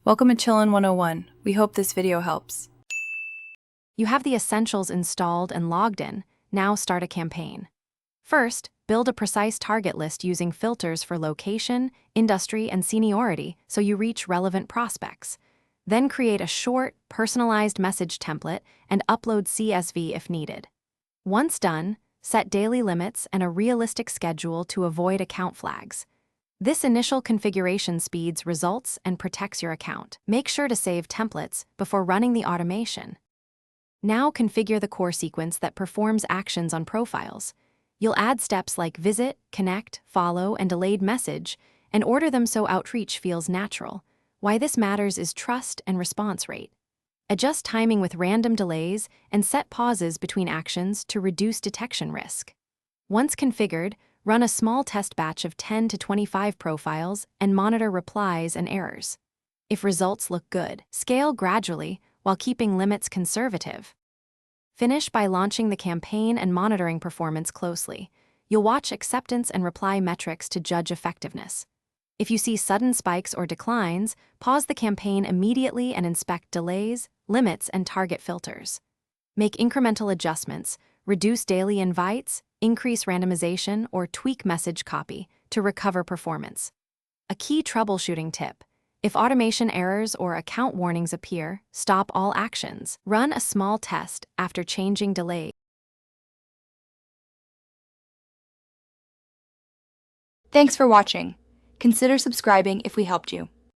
Welcome to Chillin' 101. We hope this video helps. You have the essentials installed and logged in. Now start a campaign. First, build a precise target list using filters for location, industry, and seniority so you reach relevant prospects. Then create a short, personalized message template and upload CSV if needed. Once done, set daily limits and a realistic schedule to avoid account flags. This initial configuration speeds results and protects your account. Make sure to save templates before running the automation. Now configure the core sequence that performs actions on profiles. You'll add steps like visit, connect, follow, and delayed message, and order them so outreach feels natural. Why this matters is trust and response rate. Adjust timing with random delays and set pauses between actions to reduce detection risk. Once configured, run a small test batch of 10 to 25 profiles and monitor replies and errors. If results look good, scale gradually while keeping limits conservative. Finish by launching the campaign and monitoring performance closely. You'll watch acceptance and reply metrics to judge effectiveness. If you see sudden spikes or declines, pause the campaign immediately and inspect delays, limits, and target filters. Make incremental adjustments, reduce daily invites, increase randomization, or tweak message copy to recover performance. A key troubleshooting tip: if automation errors or account warnings appear, stop all actions. Run a small test after changing delays. Thanks for watching. Consider subscribing if we helped you.